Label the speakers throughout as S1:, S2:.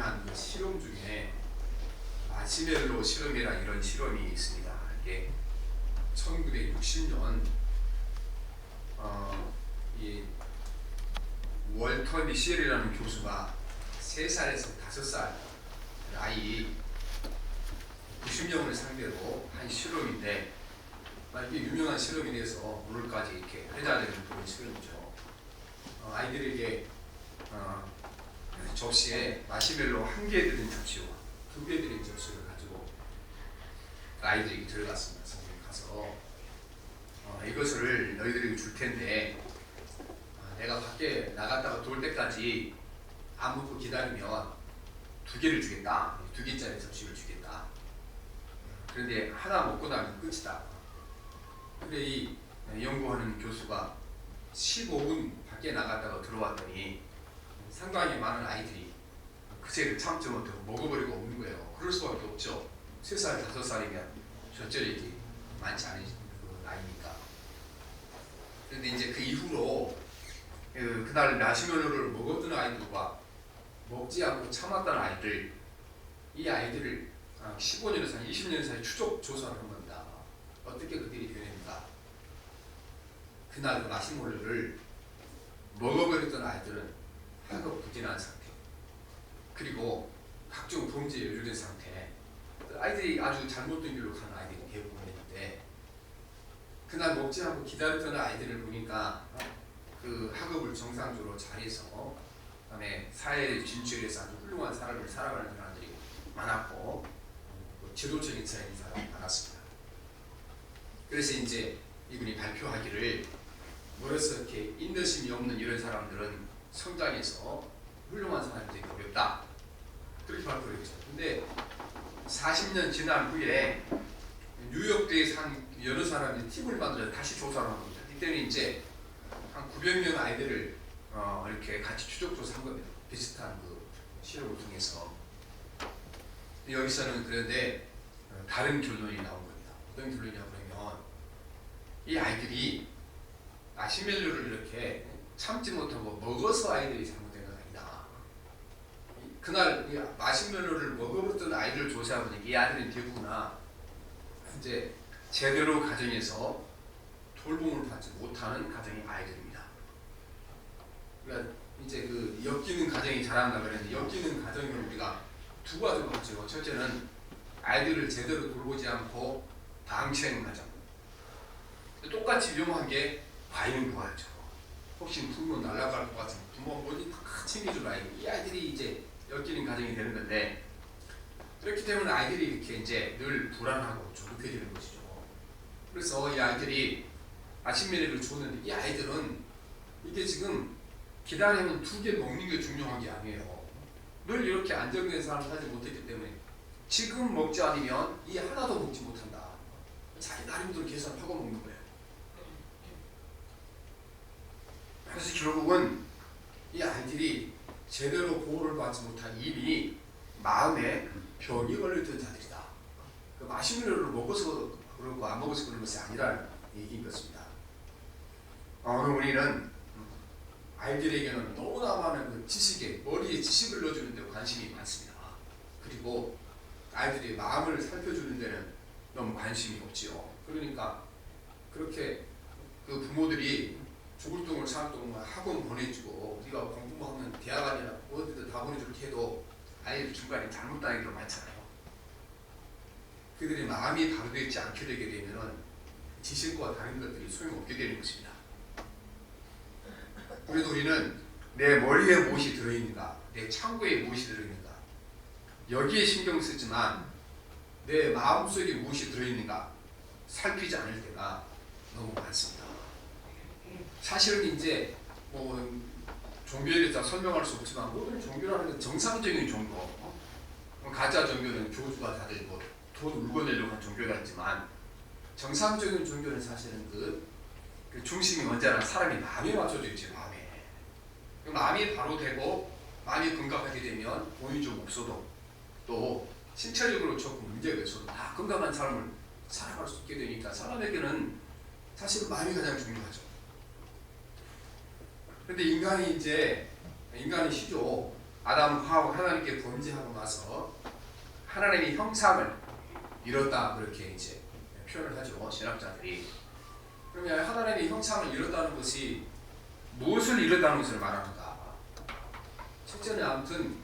S1: 유명한 그 실험 중에 마시멜로 실험이라 이런 실험이 있습니다. 이게 1960년 이 월터 미셸이라는 교수가 3살에서 5살 아이 90명을 상대로 한 실험인데, 이게 유명한 실험이 돼서 오늘까지 이렇게 회자되는 그런 실험이죠. 아이들에게 접시에 마시멜로 1개 들은 접시와 2개 들은 접시를 가지고 아이들이 들어갔습니다. 선생님 가서 이것을 너희들에게 줄 텐데 내가 밖에 나갔다가 돌 때까지 안 먹고 기다리면 2개를 주겠다. 2개짜리 접시를 주겠다. 그런데 하나 먹고 나면 끝이다. 근데 이 연구하는 교수가 15분 밖에 나갔다가 들어왔더니 상당히 많은 아이들이 그새를 참지 못하고 먹어버리고 없는 거예요. 그럴 수밖에 없죠. 3살, 5살이면 젖절이지 많지 않은 그 나이니까. 그런데 이제 그 이후로 그날 마시멜로를 먹었던 아이들과 먹지 않고 참았던 아이들, 이 아이들을 15년 사이, 20년 사이 추적 조사를 한 겁니다. 어떻게 그들이 변했는가. 그날 그 마시멜로를 먹어버렸던 아이들은 학업부진한 상태, 그리고 각종 범죄에 연루된 상태, 아이들이 아주 잘못된 길로 가는 아이들이 대부분이었는데, 그날 먹지 않고 기다렸던 아이들을 보니까 그 학업을 정상적으로 잘해서 그다음에 사회에 진출해서 아주 훌륭한 삶을 살아가는 사람들이 많았고, 지도적인 사람이 많았습니다. 그래서 이제 이분이 발표하기를, 뭐래서 이렇게 인내심이 없는 이런 사람들은 성장해서 훌륭한 사람이 되기 어렵다, 그렇게 발표를 했죠. 근데 40년 지난 후에 뉴욕대에 산 여러 사람이 팀을 만들어서 다시 조사를 한 겁니다. 이때는 이제 한 900명 아이들을 이렇게 같이 추적 조사한 겁니다. 비슷한 그 실험을 통해서. 여기서는 그런데 다른 결론이 나온 겁니다. 어떤 결론이냐 그러면, 이 아이들이 마시멜로를 이렇게 참지 못하고 먹어서 아이들이 잘못된 건 아니다. 그날 이 마시멜로를 먹어버렸던 아이들을 조사해보니 이 아이들은 대부분 이제 제대로 가정에서 돌봄을 받지 못하는 가정의 아이들입니다. 그러니까 이제 그 엮이는 가정이 자란다 그랬는데, 엮이는 가정을 우리가 두 가지로 봤죠. 첫째는 아이들을 제대로 돌보지 않고 방치하는 가정. 똑같이 위험한 게 과잉 부활죠. 혹시 부모 날아갈 것 같은 부모 뭐지 다 챙겨줄 아이, 이 아이들이 이제 엮이는 가정이 되는 건데, 그렇기 때문에 아이들이 이렇게 이제 늘 불안하고 조급해지는 것이죠. 그래서 이 아이들이 마시멜로를 줬는데, 이 아이들은 이게 지금 기다리면 2개 먹는 게 중요한 게 아니에요. 늘 이렇게 안정된 삶을 살지 못했기 때문에 지금 먹지 않으면 이 하나도 먹지 못한다. 자기 나름대로 계산하고 먹는 거예요. 그래서 결국은 이 아이들이 제대로 보호를 받지 못한 이미 마음에 병이 걸렸던 자들이다. 그 마시멜로를 먹어서 그러고 안 먹어서 그런 것이 아니라는 얘기인 것입니다. 오늘 우리는 아이들에게는 너무나 많은 그 지식에, 머리에 지식을 넣어주는 데 관심이 많습니다. 그리고 아이들의 마음을 살펴주는 데는 너무 관심이 없지요. 그러니까 그렇게 그 부모들이 죽을 동을 살 동을 학원 보내주고, 우리가 공부하면 대학 아니라 어디든 다 보내줄게 해도 아이들 중간에 잘못 다니는 게 많잖아요. 그들의 마음이 바로 되지 않게 되게 되면 지식과 다른 것들이 소용없게 되는 것입니다. 그래도 우리는 내 머리에 무엇이 들어있는가, 내 창고에 무엇이 들어있는가, 여기에 신경 쓰지만 내 마음속에 무엇이 들어있는가 살피지 않을 때가 너무 많습니다. 사실은 이제 뭐 종교에 대해서 설명할 수 없지만, 모든 종교라는 건 정상적인 종교, 가짜 종교는 교주가 다들 뭐 돈 울고내려고 한 종교가 있지만, 정상적인 종교는 사실은 그 중심이 언제나 사람이 마음에 맞춰져 있지. 마음이 바로 되고 마음이 건강하게 되면 돈이 좀 없어도, 또 신체적으로 조금 문제가 있어도 다 건강한 삶을 살아갈 수 있게 되니까 사람에게는 사실 마음이 가장 중요하죠. 그런데 인간이 시죠. 아담 하와 하나님께 범죄하고 나서 하나님의 형상을 잃었다 그렇게 이제 표현을 하죠, 신학자들이. 그러면 하나님의 형상을 잃었다는 것이 무엇을 잃었다는 것을 말하는가? 첫째는 아무튼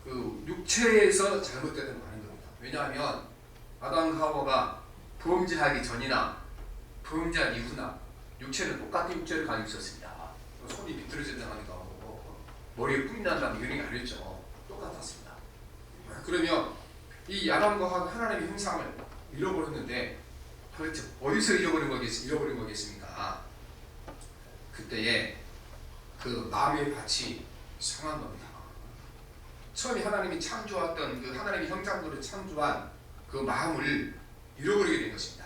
S1: 그 육체에서 잘못되는 거 아닌 겁니다. 왜냐하면 아담 하와가 범죄하기 전이나 범죄한 이후나 육체는 똑같은 육체를 가지고 있었습니다. 손이 비틀어진다니까 머리에 뿔이 난다는 이런 게 아니었죠. 똑같았습니다. 그러면 이 아담과 하나님의 형상을 잃어버렸는데 도대체 어디서 잃어버린 거겠습니까? 그때에 그 마음의 밭이 상한 겁니다. 처음에 하나님이 창조했던 그 하나님의 형상으로 창조한 그 마음을 잃어버리게 된 것입니다.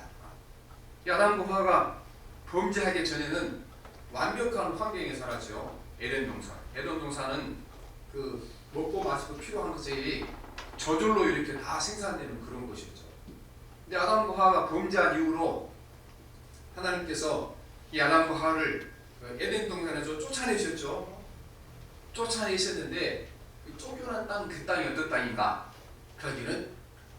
S1: 이 아담과 하와가 범죄하기 전에는 완벽한 환경에 살았죠. 에덴 동산. 에덴 동산은 그 먹고 마시고 필요한 것이 저절로 이렇게 다 생산되는 그런 곳이었죠. 근데 아담과 하와가 범죄한 이후로 하나님께서 이 아담과 하와를 에덴 동산에서 쫓아내셨죠. 쫓아내셨는데 쫓겨난 땅, 그 땅이 어떤 땅인가? 거기는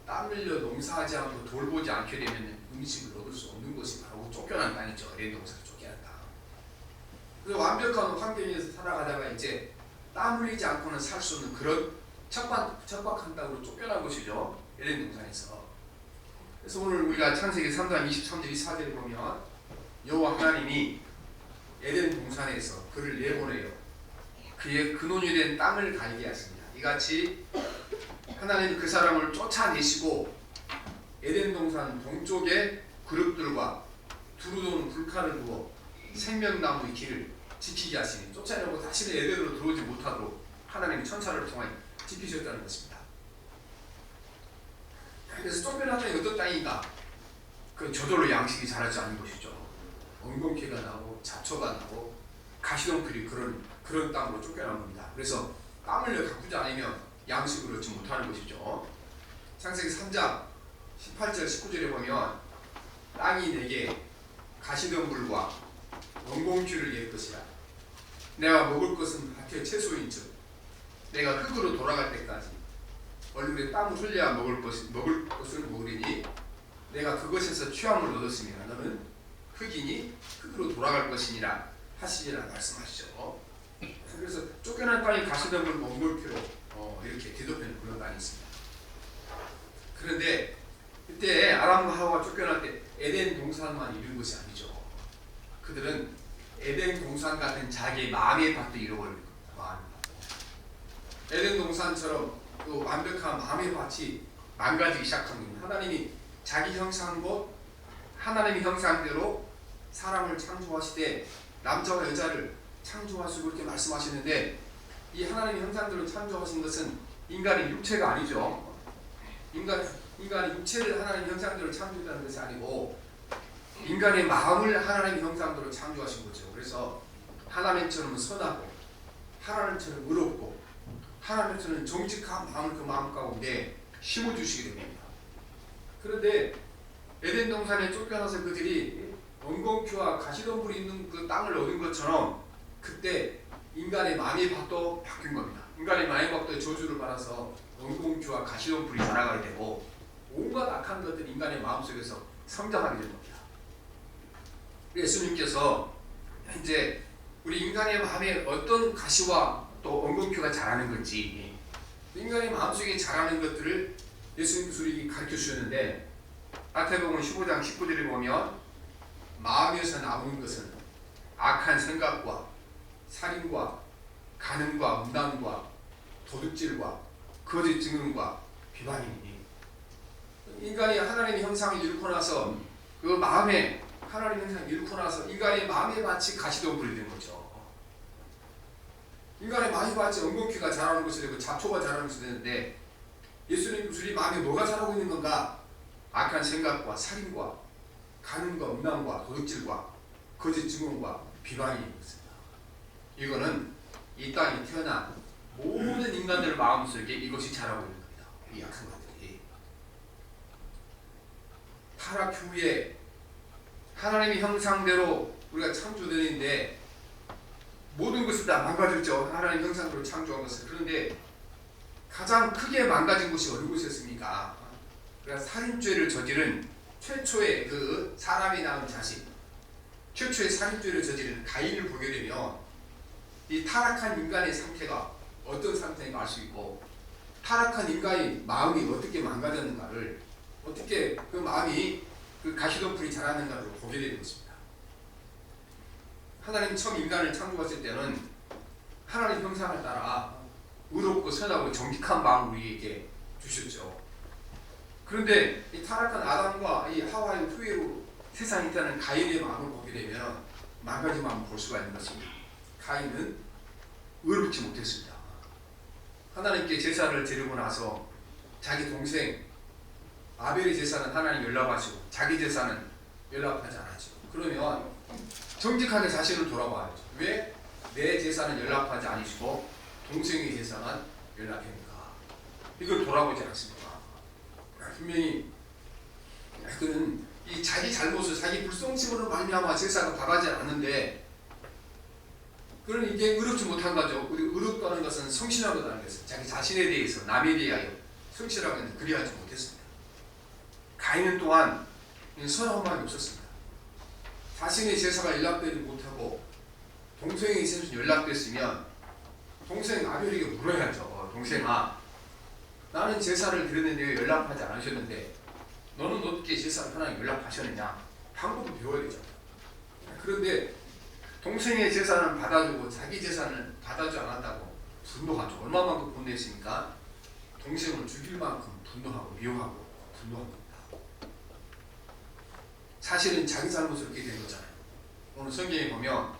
S1: 땀 흘려 농사하지 않고 돌보지 않게 되면 음식을 얻을 수 없는 것이 바로 쫓겨난 땅이죠. 에덴 동산에서 쫓겨난 땅. 그래서 완벽한 환경에서 살아가다가 이제 땀 흘리지 않고는 살 수 없는 그런 척박한 땅으로 쫓겨난 것이죠. 에덴 동산에서. 그래서 오늘 우리가 창세기 3장 23절 24절에 보면 여호와 하나님이 에덴 동산에서 그를 내보내요. 그의 근원이 된 땅을 갈게 하십니다. 이같이 하나님은 그 사람을 쫓아내시고 에덴 동산 동쪽에 그룹들과 두루도는 불칼을 부어 생명나무의 길을 지키게 하시니 쫓아내고 다시는 에덴으로 들어오지 못하도록 하나님이 천사를 통해 지키셨다는 것입니다. 그래서 쫓겨난 땅이 어떤 땅인가? 그 저절로 양식이 자라지 않는 것이죠. 엉겅퀴가 나고 잡초가 나고 가시덤불이 그런 땅으로 쫓겨난 겁니다. 그래서 땀 흘려 가꾸지 않으면 양식을 얻지 못하는 것이죠. 창세기 3장 18절 19절에 보면 땅이 내게 가시덤불과 엉겅퀴를 낼 것이라. 내가 먹을 것은 밭의 채소인즉 내가 흙으로 돌아갈 때까지 얼굴에 땀을 흘려야 먹을 것을 먹으리니 내가 그것에서 취함을 얻었으며 너는 흙이니 흙으로 돌아갈 것이니라 하시니라 말씀하시죠. 그래서 쫓겨난 땅이 가시덤불 엉겅퀴로 이렇게 대조되는 그런 땅이 있습니다. 그런데 그때 아담과 하와가 쫓겨날 때 에덴 동산만 잃은 것이 아니죠. 그들은 에덴 동산 같은 자기의 마음의 밭도 잃어버린 겁니다. 마음의 밭. 에덴 동산처럼 그 완벽한 마음의 밭이 망가지기 시작한 겁니다. 하나님이 자기 형상과 하나님의 형상대로 사람을 창조하시되 남자와 여자를 창조하시고 이렇게 말씀하시는데 이 하나님의 형상대로 창조하신 것은 인간의 육체가 아니죠. 인간의 육체를 하나님의 형상대로 창조했다는 것이 아니고 인간의 마음을 하나님의 형상대로 창조하신 거죠. 그래서 하나님처럼 선하고 하나님처럼 의롭고 하나님처럼 정직한 마음을 그 마음 가운데 심어주시게 됩니다. 그런데 에덴 동산에 쫓겨나서 그들이 엉겅퀴와 가시덤불이 있는 그 땅을 얻은 것처럼 그때 인간의 마음의 밭도 바뀐 겁니다. 인간의 마음의 밭도 저주를 받아서 엉겅퀴와 가시덤불이 자라가게 되고 온갖 악한 것들이 인간의 마음속에서 성장하게 된 겁니다. 예수님께서 이제 우리 인간의 마음에 어떤 가시와 또 엉겅퀴가 자라는 건지 인간의 마음속에 자라는 것들을 예수님께서 우리에게 가르쳐 주셨는데 마태복음 15장 19절에 보면 마음에서 나오는 것은 악한 생각과 살인과 간음과 음란과 도둑질과 거짓 증언과 비방이니 인간이 하나님의 형상을 잃고 나서 그 마음에 하나님의 형상을 잃고 나서 인간의 마음의 밭이 가시덤불이 된 거죠. 인간의 마음의 밭이 엉겅퀴가 자라는 것이 되고 잡초가 자라는 것이 되는데 예수님 우리 마음에 뭐가 자라고 있는 건가? 악한 생각과 살인과 간음과 음란과 도둑질과 거짓 증언과 비방이 있습니다. 이거는 이 땅에 태어난 모든 인간들 마음속에 이것이 자라고 있는 겁니다. 이 악한 것들이 타락 후에 하나님의 형상대로 우리가 창조되는데 모든 것을 다 망가졌죠. 하나님 형상대로 창조한 것을. 그런데 가장 크게 망가진 곳이 어느 곳이었습니까? 그러니까 살인죄를 저지른 최초의 그 사람이 낳은 자식, 최초의 살인죄를 저지른 가인을 보게 되면 이 타락한 인간의 상태가 어떤 상태인가 알 수 있고, 타락한 인간의 마음이 어떻게 망가졌는가를, 어떻게 그 마음이 그 가시덤불이 자랐는가를 보게 되는 것입니다. 하나님 처음 인간을 창조하실 때는 하나님 형상을 따라 의롭고 선하고 정직한 마음을 우리에게 주셨죠. 그런데 이 타락한 아담과 이 하와의 후예로 세상에 있다는 가인의 마음을 보게 되면 망가진 마음을 볼 수가 있는 것입니다. 가인은 의롭지 못했습니다. 하나님께 제사를 드리고 나서 자기 동생 아벨의 제사는 하나님 연락하시고 자기 제사는 연락하지 않았죠. 그러면 정직하게 자신을 돌아봐야죠. 왜 내 제사는 연락하지 않으시고 동생의 제사만 연락합니까? 이걸 돌아보지 않습니까? 분명히 그는 이 자기 잘못을, 자기 불성심으로 말미암아 제사가 받아지 않는데, 그는 이게 의롭지 못한 거죠. 의롭다는 것은 성실하다는 것은 자기 자신에 대해서, 남에 대하여 성실하게 그리하지 못했습니다. 가인은 또한 선한 마음이 없었습니다. 자신의 제사가 연락되지 못하고 동생의 제사가 연락됐으면 동생 아벨에게 물어야죠. 동생아, 나는 제사를 드렸는데 왜 연락하지 않으셨는데 너는 어떻게 제사를 하나님 연락하셨느냐? 방법을 배워야 되잖아요. 그런데 동생의 제사는 받아주고 자기 제사는 받아주지 않았다고 분노하죠. 얼마만큼 분노했습니까? 동생을 죽일 만큼 분노하고 미워하고 분노한 겁니다. 사실은 자기 잘못을 그렇게 된 거잖아요. 오늘 성경에 보면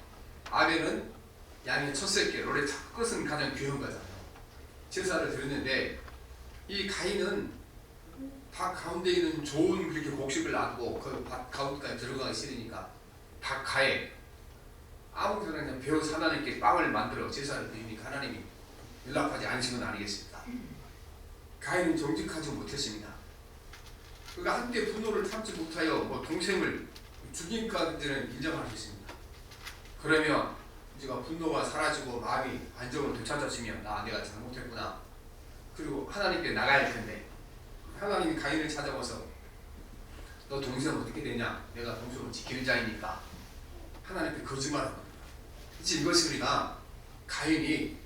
S1: 아벨은 양의 첫 새끼, 원래 첫 것은 가장 귀한 거잖아요. 제사를 드렸는데 이 가인은 밭 가운데 있는 좋은 그렇게 곡식을 놔두고 그 밭 가운데까지 들어가기 싫으니까 밭 가에 아무데나 그냥 배워서 하나님께 빵을 만들어 제사를 드리니까 하나님이 연락하지 않으신 건 아니겠습니까? 가인은 정직하지 못했습니다. 그가 한때 분노를 참지 못하여 동생을 죽인까지는 인정할 수 있습니다. 그러면 이제가 분노가 사라지고 마음이 안정을 되찾았으면 내가 잘못했구나. 그리고 하나님께 나가야 할 텐데 하나님이 가인을 찾아와서 너 동생은 어떻게 되냐? 내가 동생을 지키는 자이니까 하나님께 거짓말을 합니다. 이것이 우리가 가인이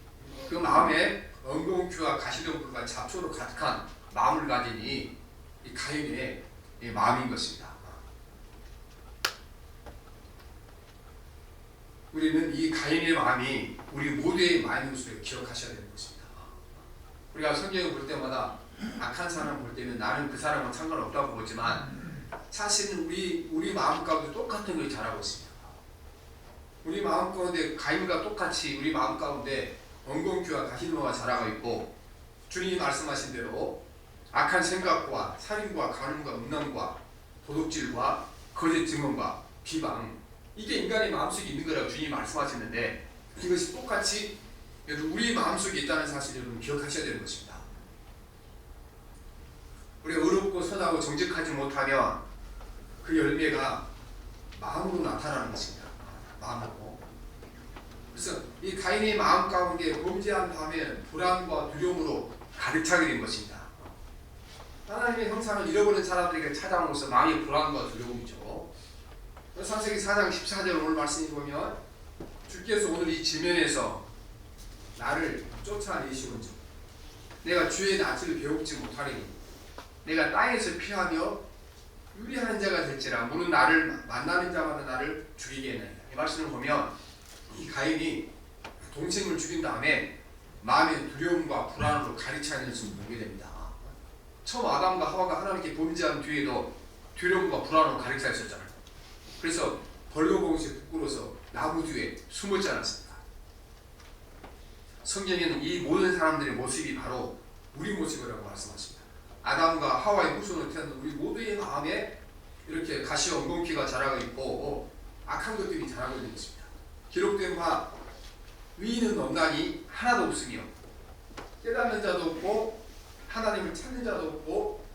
S1: 그 마음에 엉겅퀴와 가시덤불과 잡초로 가득한 마음을 가지니 이 가인의 이 마음인 것입니다. 우리는 이 가인의 마음이 우리 모두의 마음인 것을 기억하셔야 되는 것입니다. 우리가 성경을 볼 때마다 악한 사람을 볼 때는 나는 그 사람은 상관없다고 보지만 사실은 우리 마음 가운데 똑같은 것이 자라고 있습니다. 우리 마음 가운데 가인과 똑같이 우리 마음 가운데 엉겅퀴와 가시덤불가 자라고 있고, 주님이 말씀하신 대로 악한 생각과 살인과 간음과 음란과 도둑질과 거짓 증언과 비방, 이게 인간의 마음속에 있는 거라고 주님이 말씀하셨는데 이것이 똑같이 우리 마음속에 있다는 사실을 여러분 기억하셔야 되는 것입니다. 우리가 의롭고 선하고 정직하지 못하면 그 열매가 마음으로 나타나는 것입니다. 마음으로. 그래서 이 가인의 마음 가운데 범죄한 다음에 불안과 두려움으로 가득 차게 된 것입니다. 하나님의 형상을 잃어버린 사람들에게 찾아오면서 마음의 불안과 두려움이죠. 창세기 4장 14절 오늘 말씀을 보면 주께서 오늘 이 지면에서 나를 쫓아내시온즉 내가 주의 낯을 배우지 못하리니 내가 땅에서 피하며 유리하는 자가 될지라 무는 나를 만나는 자마다 나를 죽이겠느니라. 이 말씀을 보면 이 가인이 동생을 죽인 다음에 마음의 두려움과 불안으로 가득 차 있는 것을 보게 됩니다. 처음 아담과 하와가 하나님께 범죄한 뒤에도 두려움과 불안으로 가득 차 있었잖아요. 그래서 벌거벗이 부끄러워서 나무 뒤에 숨었지 않았습니까? 성경에는 이 모든 사람들의 모습이 바로 우리 모습이라고 말씀하십니다. 아담과 하와의 후손으로 태어난 우리 모두의 마음에 이렇게 가시 엉겅퀴가 자라고 있고 악한 것들이 자라고 있는 것입니다. 기록된 바 의인은 없나니 하나도 없으며 깨닫는 자도 없고 하나님을 찾는 자도 없고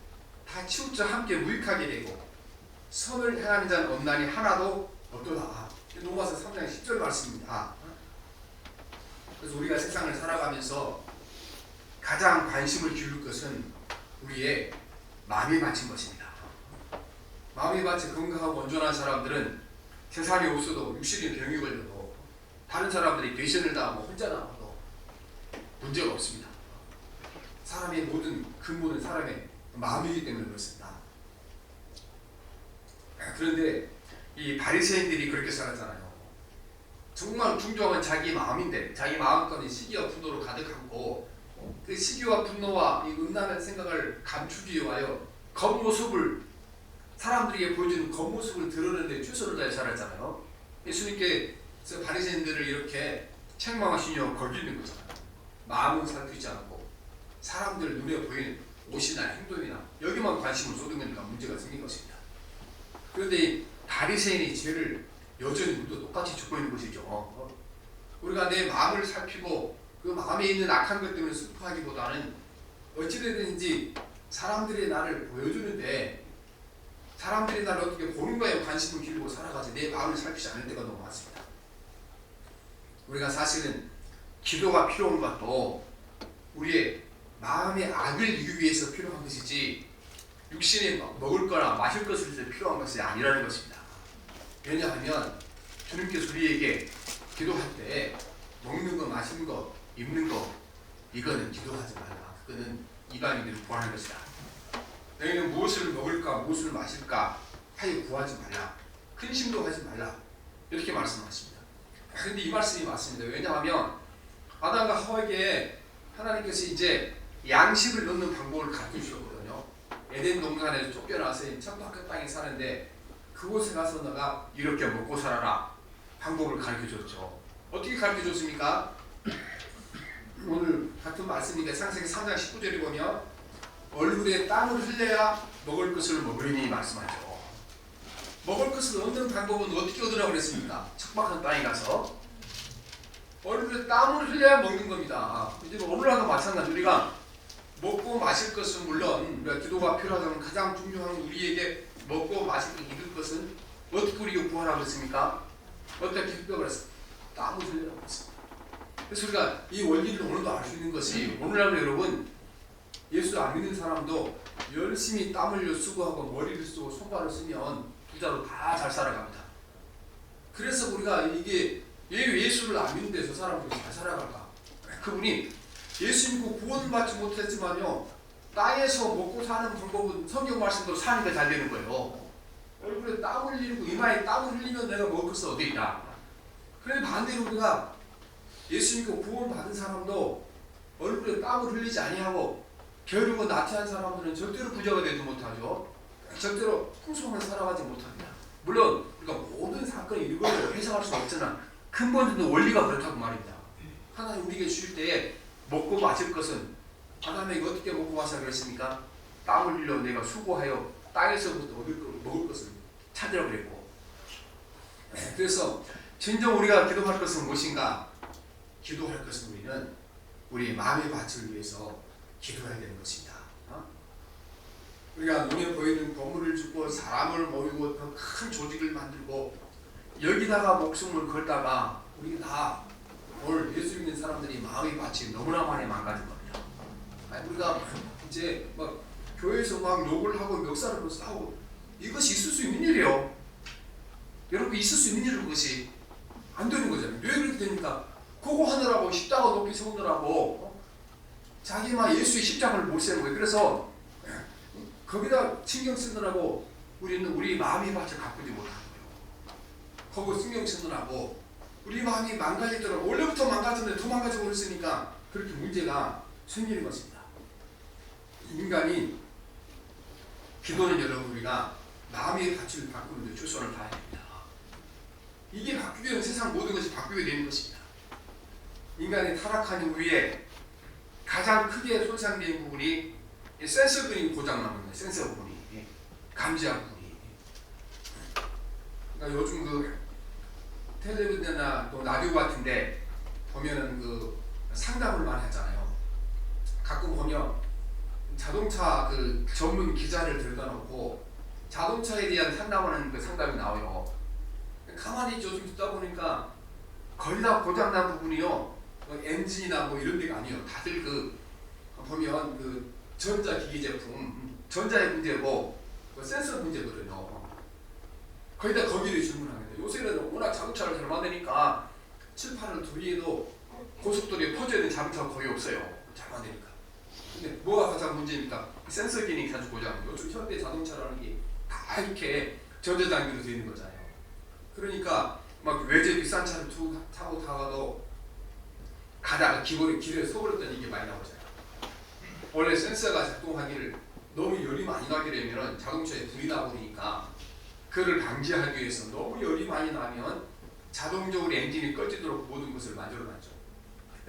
S1: 다 치우쳐 함께 무익하게 되고 선을 행하는 자는 없나니 하나도 없도다. 로마서 3장 10절 말씀입니다. 그래서 우리가 세상을 살아가면서 가장 관심을 기울일 것은 우리의 마음이 바친 것입니다. 마음이 바친 건강하고 온전한 사람들은 세상에 없어도 육신의 병이 걸려도 다른 사람들이 배신을 당하고 혼자 남아도 문제가 없습니다. 사람의 모든 근본은 사람의 마음이기 때문에 그렇습니다. 그런데 이 바리새인들이 그렇게 살았잖아요. 정말 중요한 자기 마음인데 자기 마음까지 시기와 분노로 가득하고 그 시기와 분노와 이 음란한 생각을 감추기 위하여 겉모습을 사람들에게 보여주는 겉모습을 드러내는 데 최선을 다해 살았잖아요. 예수님께서 바리새인들을 이렇게 책망하시며 거기는 거잖아요. 마음은 살피지 않고 사람들 눈에 보이는 옷이나 행동이나 여기만 관심을 쏟으니까 문제가 생긴 것입니다. 그런데 이 바리새인이 죄를 여전히 우리도 똑같이 짓고 있는 것이죠. 우리가 내 마음을 살피고 그 마음에 있는 악한 것 때문에 슬퍼하기보다는 어찌되든지 사람들이 나를 보여주는데 사람들이 나를 어떻게 보는 거에 관심을 기울이고 살아가지 내 마음을 살피지 않을 때가 너무 많습니다. 우리가 사실은 기도가 필요한 것도 우리의 마음의 악을 이기기 위해서 필요한 것이지 육신에 먹을 거나 마실 것을 위해서 필요한 것이 아니라는 것입니다. 왜냐하면 주님께서 우리에게 기도할 때 먹는 거, 마시는 거, 입는 거 이거는 기도하지 말라. 그거는 이방인들을 구하는 것이다. 너희는 무엇을 먹을까, 무엇을 마실까 하여 구하지 말라. 근심도 하지 말라. 이렇게 말씀하십니다. 그런데 이 말씀이 맞습니다. 왜냐하면 아담과 하와에게 하나님께서 이제 양식을 넣는 방법을 가르쳐 주셨거든요. 에덴 동산에서 쫓겨나서 천박한 땅에 사는데 그곳에 가서 너가 이렇게 먹고 살아라 방법을 가르쳐 줬죠. 어떻게 가르쳐 줬습니까? 오늘 같은 말씀인데 창세기 3장 19절에 보면 얼굴에 땀을 흘려야 먹을 것을 먹으리니 말씀하죠. 먹을 것을 얻는 방법은 어떻게 얻으라고 그랬습니까? 척박한 땅에 가서 얼굴에 땀을 흘려야 먹는 겁니다. 이제 오늘하고 마찬가지 우리가 먹고 마실 것은 물론 우리가 기도가 필요하다면 가장 중요한 우리에게 먹고 마실 것 입을 것은 어떻게 우리가 구하라고 했습니까? 어떻게 기도하라고 그랬습니까? 땀을 흘리라고 했습니다. 그래서 우리가 이 원리를 오늘도 알 수 있는 것이 오늘날도 여러분 예수 안 믿는 사람도 열심히 땀 흘려 수고하고 머리를 쓰고 손발을 쓰면 부자로 다 잘 살아갑니다. 그래서 우리가 이게 예수를 안 믿는데 저 사람들이 잘 살아갈까? 그분이 예수 믿고 구원받지 못했지만요 땅에서 먹고 사는 방법은 성경 말씀대로 사니까 잘 되는 거예요. 얼굴에 땀 흘리고 이마에 땀을 흘리면 내가 먹을 것이 어디 있다. 그런데 반대로 우리가 예수 믿고 구원받은 사람도 얼굴에 땀을 흘리지 아니하고 게으르고 나태한 사람들은 절대로 부자가 되지 못하죠. 절대로 풍성하게 살아가지 못합니다. 물론 우리가 모든 사건을 이루고 해석할 수 없지만 근본적인 원리가 그렇다고 말입니다. 하나님 우리에게 주실 때에 먹고 마실 것은 아담에게 어떻게 먹고 마시라 그랬습니까? 땀을 흘려 내가 수고하여 땅에서부터 먹을 것을 찾으라고 그랬고 그래서 진정 우리가 기도할 것은 무엇인가? 기도할 것은 우리는 우리의 마음의 밭을 위해서 기도해야 되는 것입니다. 우리가 눈에 보이는 건물을 짓고 사람을 모이고 더 큰 조직을 만들고 여기다가 목숨을 걸다가 우리 다 오늘 예수 믿는 사람들이 마음의 밭이 너무나 많이 망가진 겁니다. 우리가 이제 막 교회에서 막 욕을 하고 멱살을 싸우고 이것이 있을 수 있는 일이에요. 여러분 있을 수 있는 일은 그것이 안 되는 거잖아요. 왜 그렇게 됩니까? 그거 하느라고 십자가 높이 세우느라고 자기만 예수의 십자가를 못 세는 거예요. 그래서 거기다 신경 쓰느라고 우리는 우리 마음의 밭을 가꾸지 못하는 거예요. 거기 신경 쓰느라고 우리 마음이 망가지더라고 원래부터 망가졌는데 더 망가지고 있으니까 그렇게 문제가 생기는 것입니다. 인간이 기도는 여러분 우리가 마음의 밭을 바꾸는 데 최선을 다해야 됩니다. 이게 바뀌게 되면 세상 모든 것이 바뀌게 되는 것입니다. 인간이 타락한 이후에 가장 크게 손상된 부분이 센서 부분이 고장난 겁니다. 센서 부분이 감지한 부분이. 그러니까 요즘 그 텔레비전이나 또 라디오 같은데 보면은 그 상담을 많이 하잖아요. 가끔 보면 자동차 그 전문 기자를 들다 놓고 자동차에 대한 상담하는 그 상담이 나와요. 가만히 요즘 듣다 보니까 거의 다 고장난 부분이요. 엔진이나 뭐 이런 데가 아니에요. 다들 그 보면 그 전자기기 제품, 전자의 문제고 그 센서 문제거든요. 거기다 거기를 질문합니다. 요새는 워낙 자동차를 잘 만드니까 칠판을 두개도 고속도로에 퍼져야 되는 자동차가 거의 없어요. 잘 만드니까. 근데 뭐가 가장 문제입니까? 센서 기능이 자주 고장나요. 요즘 현대 자동차라는 게 다 이렇게 전자장비로 되어 있는 거잖아요. 그러니까 막 외제 비싼 차를 타고 다가도 가다가 기본에 길에 서버렸던 얘기 많이 나오잖아요. 원래 센서가 작동하기를 너무 열이 많이 나게 되면 자동차에 불이 나버리니까 그를 방지하기 위해서 너무 열이 많이 나면 자동적으로 엔진이 꺼지도록 모든 것을 만들어놨죠.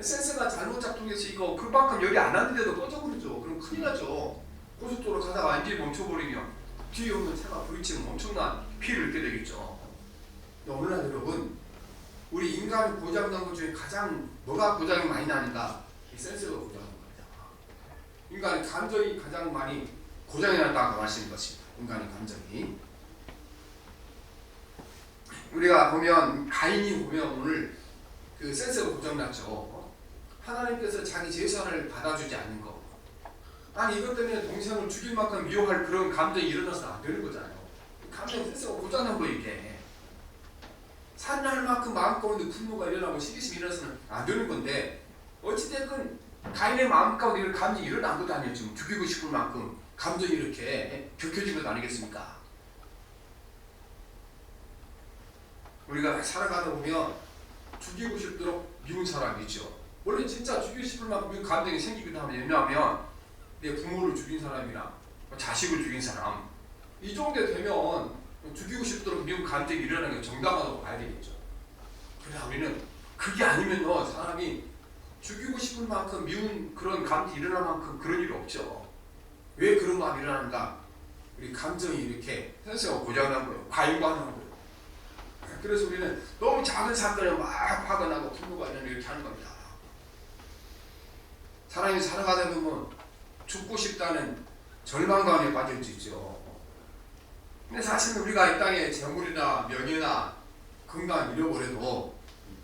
S1: 센서가 잘못 작동해서 이거 그만큼 열이 안 나는데도 꺼져버리죠. 그럼 큰일 나죠. 고속도로 가다가 엔진이 멈춰버리면 뒤에 오는 차가 부딪히면 엄청난 피해를 입게 되겠죠. 오늘날 여러분, 우리 인간이 고장난 것 중에 가장 뭐가 고장이 많이 나는가? 이 센서가 고장난 겁니다. 인간의 감정이 가장 많이 고장이 난다고 말씀인 것입니다. 인간의 감정이. 우리가 보면 가인이 보면 오늘 그 센서가 고장났죠. 하나님께서 자기 제사를 받아주지 않는 거. 아니 이것 때문에 동생을 죽일 만큼 미워할 그런 감정이 일어나서 안 되는 거잖아요. 감정 센서가 고장난 거 이게. 살인할 만큼 마음 가운데 분노가 일어나고 시기심이 일어나서는 안 되는 건데 어찌됐건 가인의 마음 가운데 이런 감정이 일어난 것도 아니에요. 지금 죽이고 싶을 만큼 감정이 이렇게 격해진 것 아니겠습니까? 우리가 살아가다 보면 죽이고 싶도록 미운 사람이 있죠. 원래 진짜 죽이고 싶을 만큼 미운 감정이 생기기도 하면 왜냐하면 내 부모를 죽인 사람이나 자식을 죽인 사람 이 정도 되면 죽이고 싶도록 미운 감정이 일어나는 게 정당하다고 봐야 되겠죠. 그러나 우리는 그게 아니면요 사람이 죽이고 싶을 만큼 미운 그런 감정이 일어날 만큼 그런 일이 없죠. 왜 그런 마음이 일어나는가? 우리 감정이 이렇게 센서가 고장난 거예요. 과잉반응한 거예요. 그래서 우리는 너무 작은 사건에 막 화가 나고 분노가 일어나고 이렇게 하는 겁니다. 사람이 살아가다 보면 죽고 싶다는 절망감에 빠질 수 있죠. 근데 사실 우리가 이 땅에 재물이나 명예나 건강 잃어버려도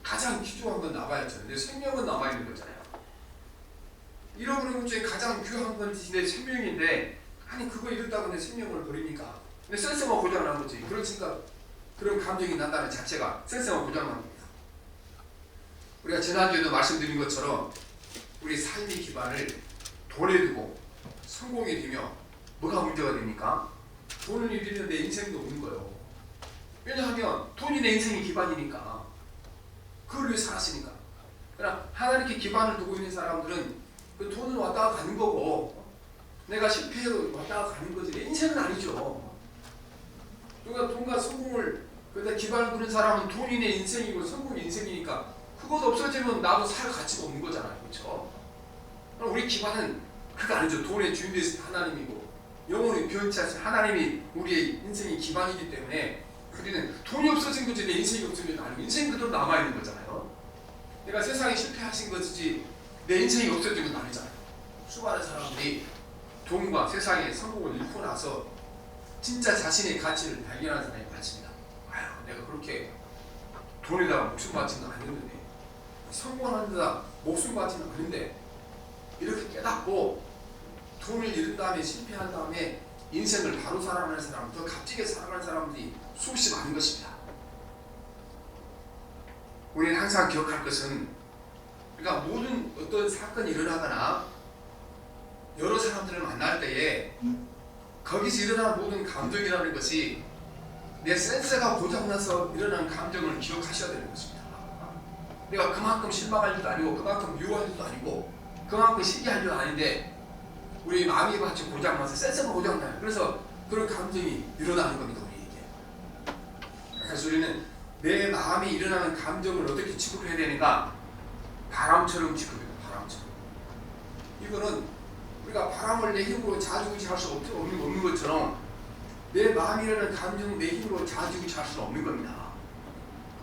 S1: 가장 귀중한 건 남아있죠. 내 생명은 남아있는 거잖아요. 잃어버린 것 중에 가장 귀한 건 내 생명인데 아니 그거 잃었다고 내 생명을 버립니까? 근데 센서가 고장난 거지. 그러니까 그런 감정이 난다는 자체가 센서가 고장난 겁니다. 우리가 지난주에도 말씀드린 것처럼 우리 삶의 기반을 돈에 두고 성공이 되면 뭐가 문제가 됩니까? 돈을 잃으면 내 인생도 없는 거예요. 왜냐하면 돈이 내 인생의 기반이니까. 그걸 위해 살았으니까. 그러나 하나님께 기반을 두고 있는 사람들은 그 돈은 왔다가 가는 거고 내가 실패해도 왔다가 가는 거지 내 인생은 아니죠. 누가 돈과 성공을 그다 기반을 두는 사람은 돈이 내 인생이고 성공이 인생이니까 그것 없어지면 나도 살 가치가 없는 거잖아요. 그렇죠? 우리 기반은 그거 아니죠. 돈의 주인 되신 하나님이고 영원히 변치 않으신 하나님이 우리의 인생의 기반이기 때문에 우리는 돈이 없어진 거지 내 인생이 없어진 건 아니고 인생 그대로 남아있는 거잖아요. 내가 세상에 실패하신 것이지 내 인생이 없어진 건 아니잖아요. 수많은 사람들이 돈과 세상의 성공을 잃고 나서 진짜 자신의 가치를 발견하는 사람이 많습니다. 아유 내가 그렇게 돈에다가 목숨 바치는 거 아니었는데 성공하는 데다 목숨 바치는 거 아닌데 이렇게 깨닫고 돈을 잃은 다음에 실패한 다음에 인생을 바로 살아가는 사람, 더 값지게 살아가는 사람들이 수없이 많은 것입니다. 우리는 항상 기억할 것은 그러니까 모든 어떤 사건이 일어나거나 여러 사람들을 만날 때에 거기서 일어나는 모든 감정이라는 것이 내 센서가 고장나서 일어난 감정을 기억하셔야 되는 것입니다. 내가 그만큼 실망할 일도 아니고 그만큼 미워할 일도 아니고 그만큼 시기할 일도 아닌데 우리 마음이 같이 고장나서 센서가 고장나요. 그래서 그런 감정이 일어나는 겁니다. 우리에게. 그래서 우리는 내 마음이 일어나는 감정을 어떻게 취급해야 되는가? 바람처럼 취급해요. 바람처럼. 이거는 우리가 바람을 내 힘으로 좌지우지할 수 없는 것처럼 내 마음이 일어나는 감정을 내 힘으로 좌지우지할 수는 없는 겁니다.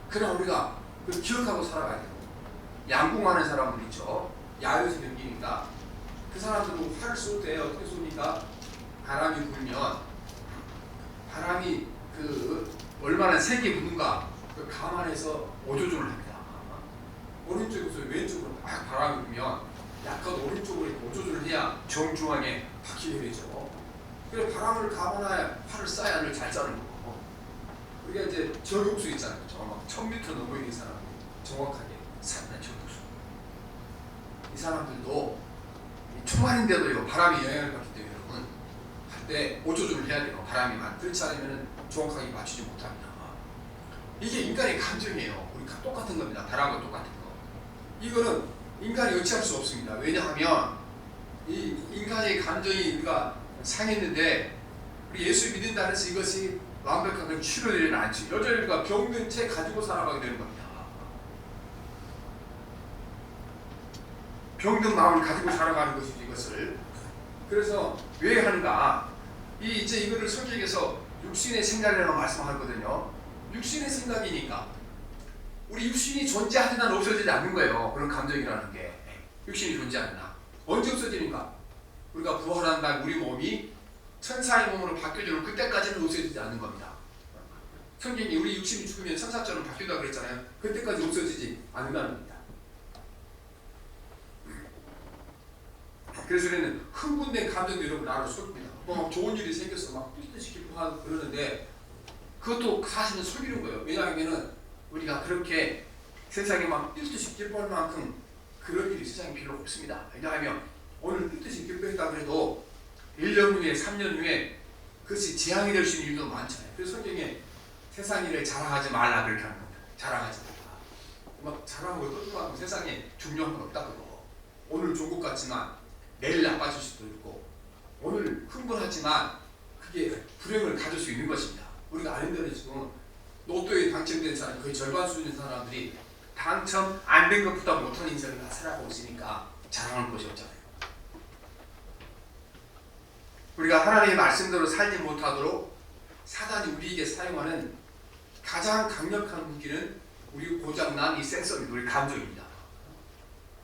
S1: 그러나 우리가 그걸 기억하고 살아가야 돼요. 양궁하는 사람들 있죠. 야유에서 경기니까 그 사람들도 활을 쏠 때 어떻게 쏘니까 바람이 불면 바람이 그 얼마나 세게 부는가 그 감안해서 오조종을 합니다. 오른쪽에서 왼쪽으로 막 바람이 불면 약간 오른쪽으로 이렇게 5조준을 해야 정중앙에 박히게 되죠. 그래서 바람을 가거나 팔을 쏴야 잘 쏴는 거고. 우리가 이제 저격수 있잖아요. 막 1000m 넘어 있는 사람 정확하게 쐈는 저격수. 이 사람들도 총알인데도 바람이 영향을 받기 때문에 여러분 할 때 5조준을 해야 돼요. 바람이 그렇지 않으면 정확하게 맞추지 못합니다. 이게 인간의 감정이에요. 우리 똑같은 겁니다. 바람과 똑같은 거. 이거는 인간이 어찌할 수 없습니다. 왜냐하면 이 인간의 감정이 우리가 상했는데 우리 예수 믿는다 해서 이것이 완벽하게 치료되지는 않지. 여전히 우리가 병든 채 가지고 살아가게 되는 겁니다. 병든 마음을 가지고 살아가는 것이지 이것을. 그래서 왜 하는가? 이제 이거를 성경에서 육신의 생각이라고 말씀하거든요. 육신의 생각이니까 우리 육신이 존재하든 한 없어지지 않는 거예요. 그런 감정이라는 게 육신이 존재하나 언제 없어지는가? 우리가 부활한 날 우리 몸이 천사의 몸으로 바뀌어지는 그때까지는 없어지지 않는 겁니다. 성경이 우리 육신이 죽으면 천사처럼 바뀌다 그랬잖아요. 그때까지 없어지지 않는다는 겁니다. 그래서 우리는 흥분된 감정도 여러분 나를 속입니다. 막 좋은 일이 생겨서 막 뛰듯이 기뻐하고 그러는데 그것도 사실은 속이는 거예요. 왜냐하면 우리가 그렇게 세상에 막 뛰듯이 기뻐할 만큼 그런 일이 세상에 별로 없습니다. 왜냐하면 오늘 뛰듯이 기뻐했다 그래도 1년 후에 3년 후에 그것이 재앙이 될 수 있는 일도 많잖아요. 그래서 성경에 세상 일을 자랑하지 말라 그렇게 하는 겁니다. 자랑하지 말라. 막 자랑하고 떠들어가면 세상에 중요한 건 없다고. 오늘 좋은 것 같지만 내일 나빠질 수도 있고 오늘 흥분하지만 그게 불행을 가질 수 있는 것입니다. 우리가 아는 대로 지금 로또에 당첨된 사람 거의 절반 수준의 사람들이 당첨 안 된 것보다 못한 인생을 다 살아가고 있으니까 자랑할 것이 없잖아요. 우리가 하나님의 말씀대로 살지 못하도록 사단이 우리에게 사용하는 가장 강력한 무기는 우리 고장난 이 센서입니다. 우리 감정입니다.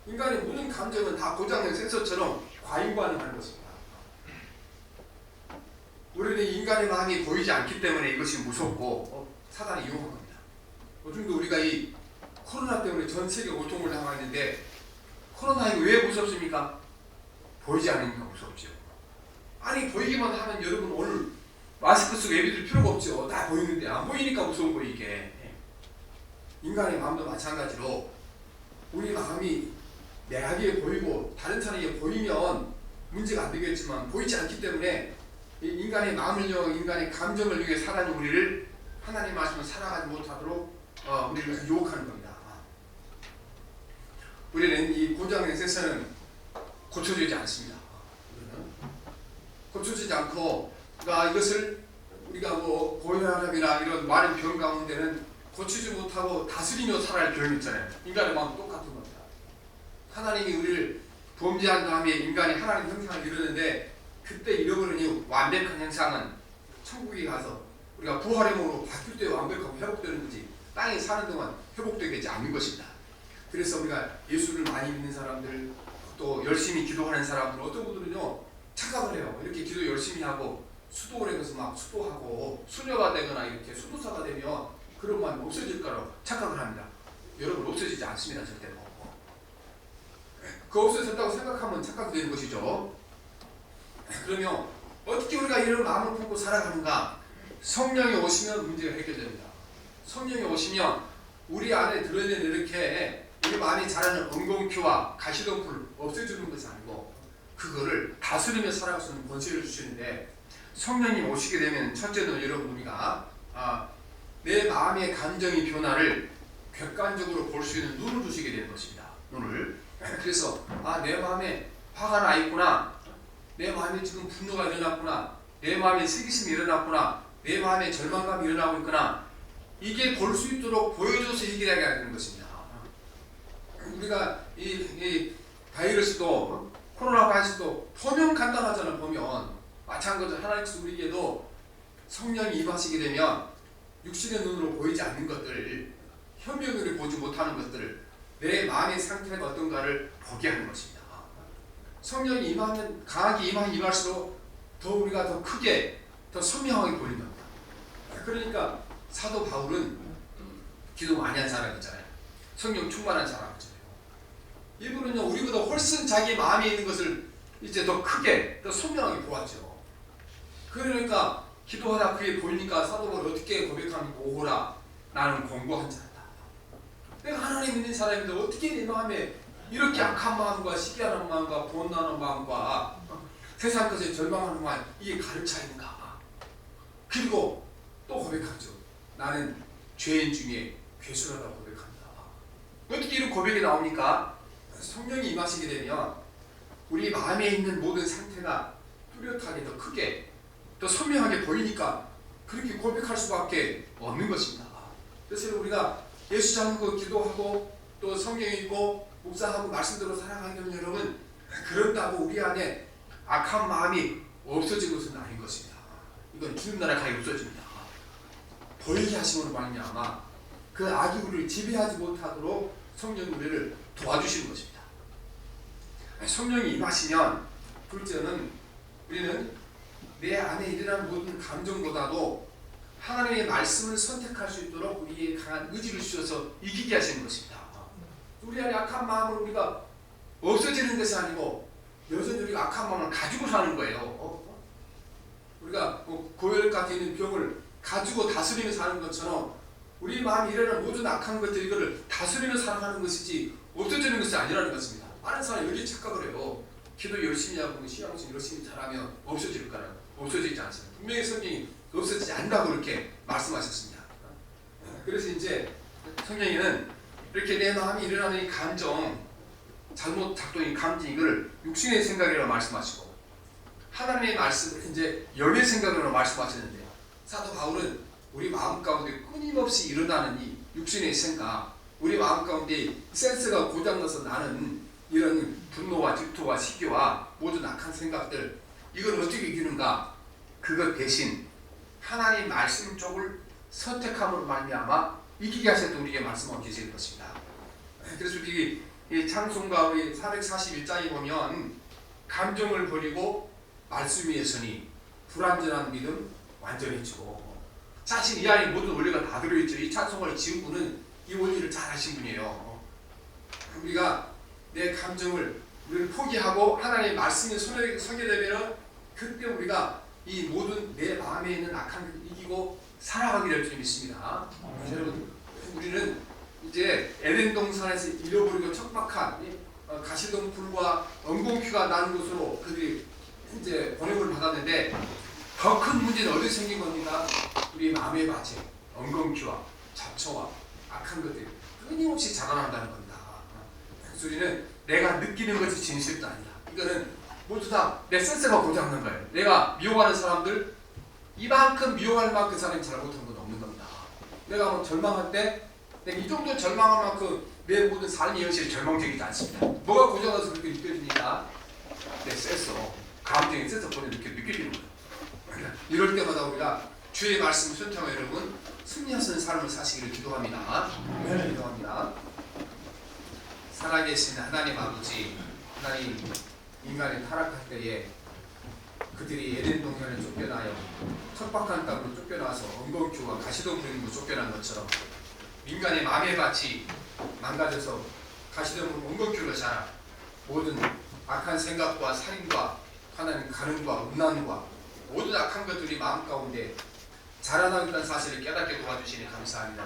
S1: 인간의 모든 감정은 다 고장난 센서처럼 과잉반응하는 것입니다. 우리는 인간의 마음이 보이지 않기 때문에 이것이 무섭고 사단이 이용한 겁니다. 요즘도 우리가 이 코로나 때문에 전 세계 고통을 당하는데 코로나 이거 왜 무섭습니까? 보이지 않으니까 무섭죠. 아니 보이기만 하면 여러분 오늘 마스크 쓰고 예비 들 필요가 없죠. 다 보이는데 안 보이니까 무서운 거예요 이게. 인간의 마음도 마찬가지로 우리 마음이 내하게 보이고 다른 사람에게 보이면 문제가 안 되겠지만 보이지 않기 때문에 인간의 마음을 이용 인간의 감정을 이용해 사단이 우리를 하나님 말씀을 살아가지 못하도록 우리를 유혹하는 겁니다. 우리는 이 고장된 세상은 고쳐지지 않습니다. 고쳐지지 않고 이것을 우리가 뭐 고혈압이나 이런 많은 병 가운데는 고치지 못하고 다스리며 살아야 할 병이 있잖아요. 인간의 마음은 똑같은 겁니다. 하나님이 우리를 범죄한 다음에 인간이 하나님 형상을 이루는데 그때 잃어버린 완벽한 형상은 천국에 가서 우리가 부활의 몸으로 바뀔 때 완벽하고 회복되는 거지 땅에 사는 동안 회복되지 않는 것입니다. 그래서 우리가 예수를 많이 믿는 사람들 또 열심히 기도하는 사람들 어떤 분들은요 착각을 해요. 이렇게 기도 열심히 하고 수도원에 가서 막 수도하고 수녀가 되거나 이렇게 수도사가 되면 그런 마음이 없어질 거라고 착각을 합니다. 여러분 없어지지 않습니다. 절대로. 그 없어졌다고 생각하면 착각되는 것이죠. 그러면 어떻게 우리가 이런 마음을 품고 살아가는가? 성령이 오시면 문제가 해결됩니다. 성령이 오시면 우리 안에 들어있는 이렇게 우리 마음이 자라는 엉겅퀴와 가시덤불을 없애주는 것이 아니고 그거를 다스리며 살아갈 수 있는 권세를 주시는데 성령이 오시게 되면 첫째는 여러분 우리가 내 마음의 감정의 변화를 객관적으로 볼 수 있는 눈을 주시게 되는 것입니다. 눈을. 그래서 내 마음에 화가 나 있구나. 내 마음에 지금 분노가 일어났구나. 내 마음에 슬기심이 일어났구나. 내 마음에 절망감이 일어나고 있구나. 이게 볼 수 있도록 보여줘서 해결하게 하는 것입니다. 우리가 이 바이러스도 코로나 바이러스도 보면 간단하잖아요. 보면 마찬가지로 하나님께서 우리에게도 성령이 임하시게 되면 육신의 눈으로 보이지 않는 것들, 현명으로 보지 못하는 것들을 내 마음의 상태가 어떤가를 보게 하는 것입니다. 성령이 임하면 강하게 임할수록 더 우리가 더 크게 더 선명하게 보이는 겁니다. 그러니까 사도 바울은 기도 많이 한 사람이잖아요. 성령 충만한 사람이잖아요. 이분은요 우리보다 훨씬 자기 마음에 있는 것을 이제 더 크게 더 선명하게 보았죠. 그러니까 기도하다 그게 보이니까 사도 바울이 어떻게 고백하면 오호라 나는 공고한 자다. 내가 하나님 믿는 사람인데 어떻게 내 마음에 이렇게 악한 마음과 시기하는 마음과 본나는 마음과 세상 것에 절망하는 마음 이게 가르쳐 있는가. 그리고 또 고백하죠. 나는 죄인 중에 괴수라고 고백한다. 어떻게 이런 고백이 나옵니까? 성령이 임하시게 되면 우리 마음에 있는 모든 상태가 뚜렷하게 더 크게 더 선명하게 보이니까 그렇게 고백할 수밖에 없는 것입니다. 그래서 우리가 예수 잡고 기도하고 또 성경 읽고 묵상하고 말씀대로 살아가는 여러분, 그런다고 우리 안에 악한 마음이 없어진 것은 아닌 것입니다. 이건 주님 나라 가히 없어집니다. 보이게 하심으로 말미암아 그 악이 우리를 지배하지 못하도록 성령이 우리를 도와주시는 것입니다. 성령이 임하시면 둘째는 우리는 내 안에 일어난 모든 감정보다도 하나님의 말씀을 선택할 수 있도록 우리의 강한 의지를 주셔서 이기게 하시는 것입니다. 우리 안에 악한 마음을 우리가 없어지는 것이 아니고 여전히 우리가 악한 마음을 가지고 사는 거예요. 우리가 고혈 같은 있는 병을 가지고 다스리며 사는 것처럼 우리 마음에 일어나는 모든 악한 것들 이거를 다스리며 살아가는 것이지 없어지는 것이 아니라는 것입니다. 많은 사람이 여기 착각을 해요. 기도 열심히 하고 신앙심 열심히 잘하면 없어질까요? 없어지지 않습니다. 분명히 성경이 없어지지 않는다고 이렇게 말씀하셨습니다. 그래서 이제 성경에는 이렇게 내 마음이 일어나는 이 감정, 잘못 작동인 감정 이걸 육신의 생각이라고 말씀하시고 하나님의 말씀을 이제 영의 생각으로 말씀하시는데요. 사도 바울은 우리 마음 가운데 끊임없이 일어나는 이 육신의 생각, 우리 마음 가운데 센스가 고장나서 나는 이런 분노와 질투와 시기와 모든 악한 생각들 이걸 어떻게 이기는가? 그것 대신 하나님 말씀 쪽을 선택함으로 말미암아 이기게 하셨던 우리에게 말씀하고 계실 것입니다. 그래서 이 찬송가 우리 441장에 보면 감정을 버리고 말씀 위에 서니 불완전한 믿음 완전해지고 자신 이 안에 모든 원리가 다 들어있죠. 이 찬송가를 지은 분은 이 원리를 잘 아신 분이에요. 우리가 내 감정을 우리를 포기하고 하나님의 말씀에 서게 되면 그때 우리가 이 모든 내 마음에 있는 악한 것을 이기고 살아가게 될 줄 믿습니다. 여러분, 우리는 이제 에덴 동산에서 잃어버리고 척박한 가시덤 불과 엉겅퀴가 나는 곳으로 그들이 이제 번역을 받았는데 더 큰 문제는 어디서 생긴 겁니까? 우리 마음의 밭에 엉겅퀴와 잡초와 악한 것들이 끊임없이 자라난다는 겁니다. 그래서 우리는 내가 느끼는 것이 진실도 아니다. 이거는 모두 다 내 센스가 고장난 거예요. 내가 미워하는 사람들 이만큼 미워할 만큼 사람이 잘못한 건 없는 겁니다. 내가 뭐 절망할 때 내가 이 정도 절망할 만큼 내 모든 삶의 현실이 절망적이지 않습니다. 뭐가 고장나서 그렇게 느껴집니까? 내 센스, 감정의 센스 보내 이렇게 느껴지는 거예요. 이럴 때마다 우리가 주의 말씀을 선택하여 여러분 승리하시는 삶을 사시기를 기도합니다. 기도합니다. 살아계신 하나님 아버지, 하나님 인간이 타락할 때에 그들이 에덴 동산에 쫓겨나요 척박한 땅으로 쫓겨나서 엉겅퀴와 가시덤 불림으로 쫓겨난 것처럼 인간의 마음의 밭이 망가져서 가시덤으로 엉겅퀴로 자라 모든 악한 생각과 살인과 하나님 가늠과 음란과 모든 악한 것들이 마음 가운데 자라나고 있다는 사실을 깨닫게 도와주시니 감사합니다.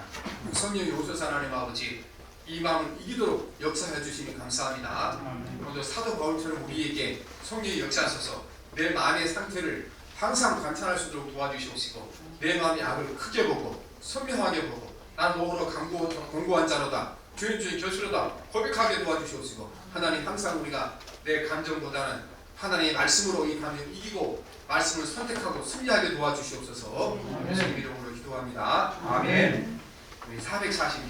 S1: 성령이 오셔서 하나님 아버지 이 마음을 이기도록 역사해 주시니 감사합니다. 오늘 사도 바울처럼 우리에게 성령이 역사하셔서 내 마음의 상태를 항상 관찰할 수 있도록 도와주시옵시고 내 마음의 악을 크게 보고 선명하게 보고 난 오히려 공고한 자로다 주인 교수로다 고백하게 도와주시옵시고 하나님 항상 우리가 내 감정보다는 하나님의 말씀으로 이 감정을 이기고 말씀을 선택하고 승리하게 도와주시옵소서 예수님 이름으로 기도합니다. 아멘. 440